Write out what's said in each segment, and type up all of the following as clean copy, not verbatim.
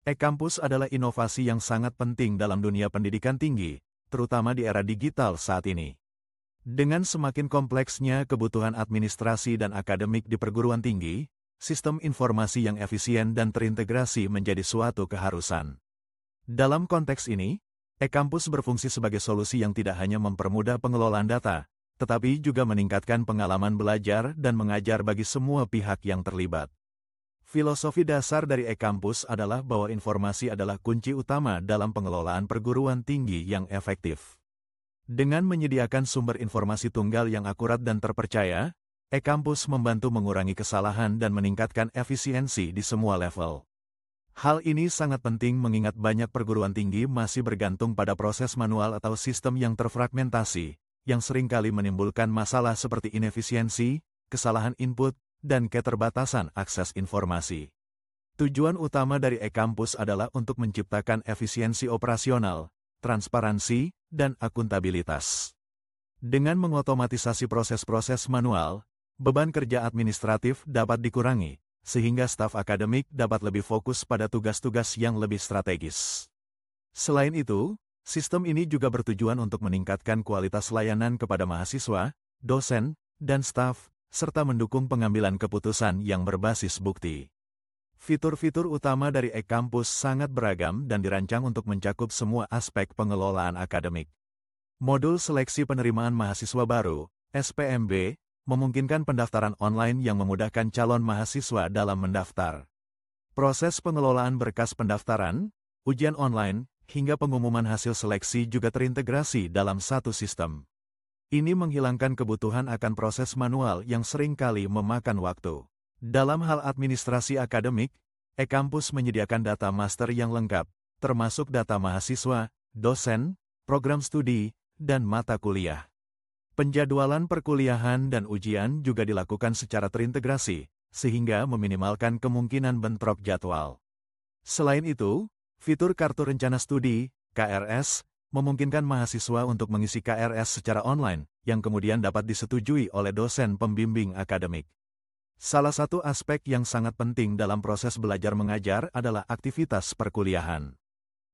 E-kampus adalah inovasi yang sangat penting dalam dunia pendidikan tinggi, terutama di era digital saat ini. Dengan semakin kompleksnya kebutuhan administrasi dan akademik di perguruan tinggi, sistem informasi yang efisien dan terintegrasi menjadi suatu keharusan. Dalam konteks ini, e-kampus berfungsi sebagai solusi yang tidak hanya mempermudah pengelolaan data, tetapi juga meningkatkan pengalaman belajar dan mengajar bagi semua pihak yang terlibat. Filosofi dasar dari e-kampus adalah bahwa informasi adalah kunci utama dalam pengelolaan perguruan tinggi yang efektif. Dengan menyediakan sumber informasi tunggal yang akurat dan terpercaya, e-kampus membantu mengurangi kesalahan dan meningkatkan efisiensi di semua level. Hal ini sangat penting mengingat banyak perguruan tinggi masih bergantung pada proses manual atau sistem yang terfragmentasi, yang seringkali menimbulkan masalah seperti inefisiensi, kesalahan input, dan keterbatasan akses informasi. Tujuan utama dari e-kampus adalah untuk menciptakan efisiensi operasional, transparansi, dan akuntabilitas. Dengan mengotomatisasi proses-proses manual, beban kerja administratif dapat dikurangi, sehingga staf akademik dapat lebih fokus pada tugas-tugas yang lebih strategis. Selain itu, sistem ini juga bertujuan untuk meningkatkan kualitas layanan kepada mahasiswa, dosen, dan staf, serta mendukung pengambilan keputusan yang berbasis bukti. Fitur-fitur utama dari e-kampus sangat beragam dan dirancang untuk mencakup semua aspek pengelolaan akademik. Modul seleksi penerimaan mahasiswa baru, SPMB, memungkinkan pendaftaran online yang memudahkan calon mahasiswa dalam mendaftar. Proses pengelolaan berkas pendaftaran, ujian online, hingga pengumuman hasil seleksi juga terintegrasi dalam satu sistem. Ini menghilangkan kebutuhan akan proses manual yang seringkali memakan waktu. Dalam hal administrasi akademik, e-kampus menyediakan data master yang lengkap, termasuk data mahasiswa, dosen, program studi, dan mata kuliah. Penjadwalan perkuliahan dan ujian juga dilakukan secara terintegrasi, sehingga meminimalkan kemungkinan bentrok jadwal. Selain itu, fitur Kartu Rencana Studi, KRS, memungkinkan mahasiswa untuk mengisi KRS secara online, yang kemudian dapat disetujui oleh dosen pembimbing akademik. Salah satu aspek yang sangat penting dalam proses belajar mengajar adalah aktivitas perkuliahan.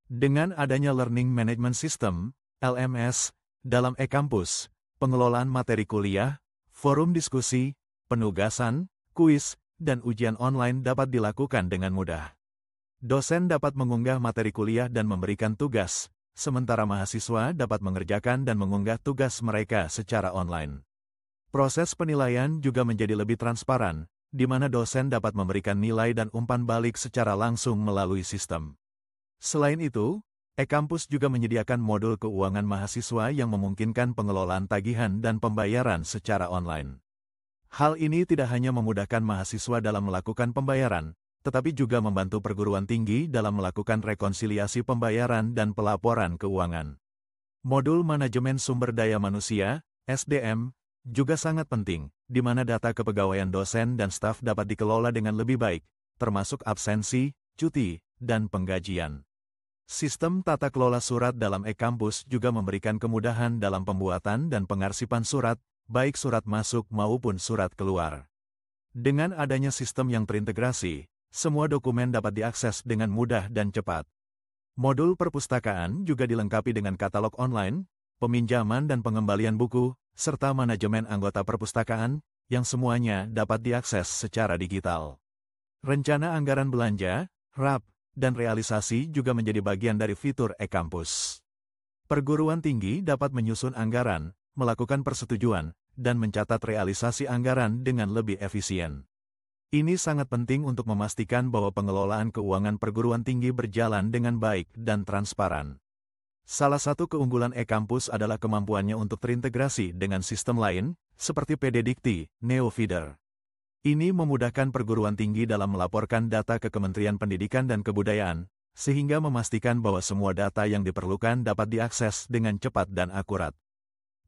Dengan adanya Learning Management System, LMS, dalam e-kampus, pengelolaan materi kuliah, forum diskusi, penugasan, kuis, dan ujian online dapat dilakukan dengan mudah. Dosen dapat mengunggah materi kuliah dan memberikan tugas, sementara mahasiswa dapat mengerjakan dan mengunggah tugas mereka secara online. Proses penilaian juga menjadi lebih transparan, di mana dosen dapat memberikan nilai dan umpan balik secara langsung melalui sistem. Selain itu, e-kampus juga menyediakan modul keuangan mahasiswa yang memungkinkan pengelolaan tagihan dan pembayaran secara online. Hal ini tidak hanya memudahkan mahasiswa dalam melakukan pembayaran, tetapi juga membantu perguruan tinggi dalam melakukan rekonsiliasi pembayaran dan pelaporan keuangan. Modul Manajemen Sumber Daya Manusia, SDM, juga sangat penting, di mana data kepegawaian dosen dan staf dapat dikelola dengan lebih baik, termasuk absensi, cuti, dan penggajian. Sistem tata kelola surat dalam e-kampus juga memberikan kemudahan dalam pembuatan dan pengarsipan surat, baik surat masuk maupun surat keluar. Dengan adanya sistem yang terintegrasi, semua dokumen dapat diakses dengan mudah dan cepat. Modul perpustakaan juga dilengkapi dengan katalog online, peminjaman dan pengembalian buku, serta manajemen anggota perpustakaan, yang semuanya dapat diakses secara digital. Rencana anggaran belanja, RAP, dan realisasi juga menjadi bagian dari fitur e-kampus. Perguruan tinggi dapat menyusun anggaran, melakukan persetujuan, dan mencatat realisasi anggaran dengan lebih efisien. Ini sangat penting untuk memastikan bahwa pengelolaan keuangan perguruan tinggi berjalan dengan baik dan transparan. Salah satu keunggulan e-kampus adalah kemampuannya untuk terintegrasi dengan sistem lain, seperti PDDikti, Neofeeder. Ini memudahkan perguruan tinggi dalam melaporkan data ke Kementerian Pendidikan dan Kebudayaan, sehingga memastikan bahwa semua data yang diperlukan dapat diakses dengan cepat dan akurat.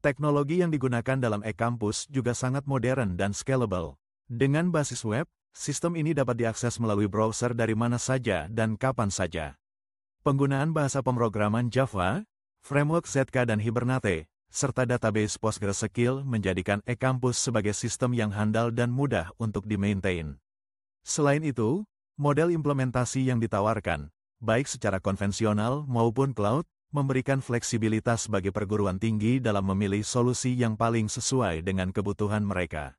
Teknologi yang digunakan dalam e-kampus juga sangat modern dan scalable. Dengan basis web, sistem ini dapat diakses melalui browser dari mana saja dan kapan saja. Penggunaan bahasa pemrograman Java, framework ZK dan Hibernate, serta database PostgreSQL menjadikan e-kampus sebagai sistem yang handal dan mudah untuk di-maintain. Selain itu, model implementasi yang ditawarkan, baik secara konvensional maupun cloud, memberikan fleksibilitas bagi perguruan tinggi dalam memilih solusi yang paling sesuai dengan kebutuhan mereka.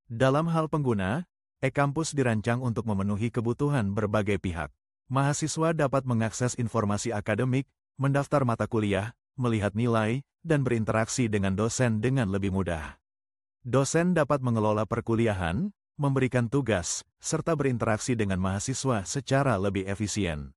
Dalam hal pengguna, e-kampus dirancang untuk memenuhi kebutuhan berbagai pihak. Mahasiswa dapat mengakses informasi akademik, mendaftar mata kuliah, melihat nilai, dan berinteraksi dengan dosen dengan lebih mudah. Dosen dapat mengelola perkuliahan, memberikan tugas, serta berinteraksi dengan mahasiswa secara lebih efisien.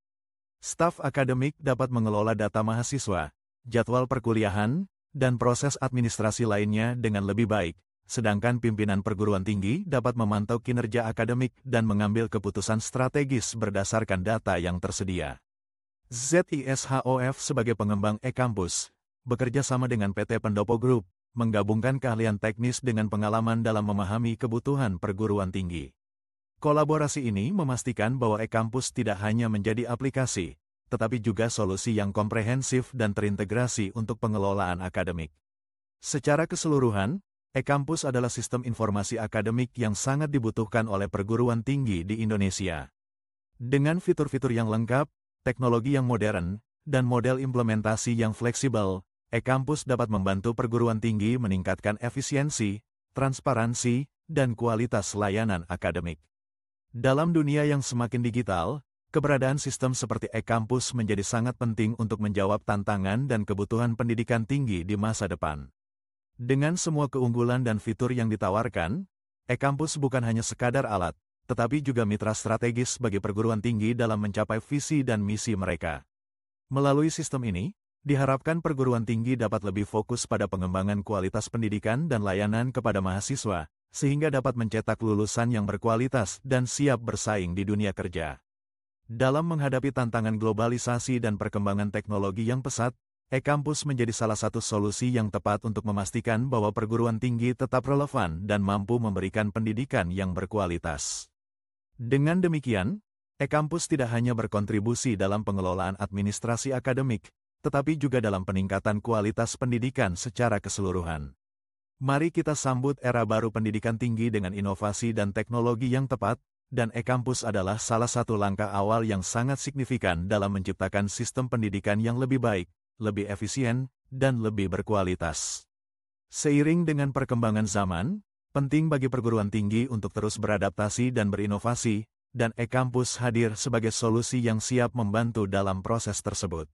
Staf akademik dapat mengelola data mahasiswa, jadwal perkuliahan, dan proses administrasi lainnya dengan lebih baik, sedangkan pimpinan perguruan tinggi dapat memantau kinerja akademik dan mengambil keputusan strategis berdasarkan data yang tersedia. ZISHOF sebagai pengembang e-kampus, bekerja sama dengan PT Pendopo Group, menggabungkan keahlian teknis dengan pengalaman dalam memahami kebutuhan perguruan tinggi. Kolaborasi ini memastikan bahwa e-kampus tidak hanya menjadi aplikasi, tetapi juga solusi yang komprehensif dan terintegrasi untuk pengelolaan akademik. Secara keseluruhan, e-kampus adalah sistem informasi akademik yang sangat dibutuhkan oleh perguruan tinggi di Indonesia. Dengan fitur-fitur yang lengkap, teknologi yang modern, dan model implementasi yang fleksibel, e-kampus dapat membantu perguruan tinggi meningkatkan efisiensi, transparansi, dan kualitas layanan akademik. Dalam dunia yang semakin digital, keberadaan sistem seperti e-kampus menjadi sangat penting untuk menjawab tantangan dan kebutuhan pendidikan tinggi di masa depan. Dengan semua keunggulan dan fitur yang ditawarkan, e-kampus bukan hanya sekadar alat, tetapi juga mitra strategis bagi perguruan tinggi dalam mencapai visi dan misi mereka. Melalui sistem ini, diharapkan perguruan tinggi dapat lebih fokus pada pengembangan kualitas pendidikan dan layanan kepada mahasiswa, sehingga dapat mencetak lulusan yang berkualitas dan siap bersaing di dunia kerja. Dalam menghadapi tantangan globalisasi dan perkembangan teknologi yang pesat, e-kampus menjadi salah satu solusi yang tepat untuk memastikan bahwa perguruan tinggi tetap relevan dan mampu memberikan pendidikan yang berkualitas. Dengan demikian, e-kampus tidak hanya berkontribusi dalam pengelolaan administrasi akademik, tetapi juga dalam peningkatan kualitas pendidikan secara keseluruhan. Mari kita sambut era baru pendidikan tinggi dengan inovasi dan teknologi yang tepat, dan e-kampus adalah salah satu langkah awal yang sangat signifikan dalam menciptakan sistem pendidikan yang lebih baik, lebih efisien, dan lebih berkualitas. Seiring dengan perkembangan zaman, penting bagi perguruan tinggi untuk terus beradaptasi dan berinovasi, dan e-kampus hadir sebagai solusi yang siap membantu dalam proses tersebut.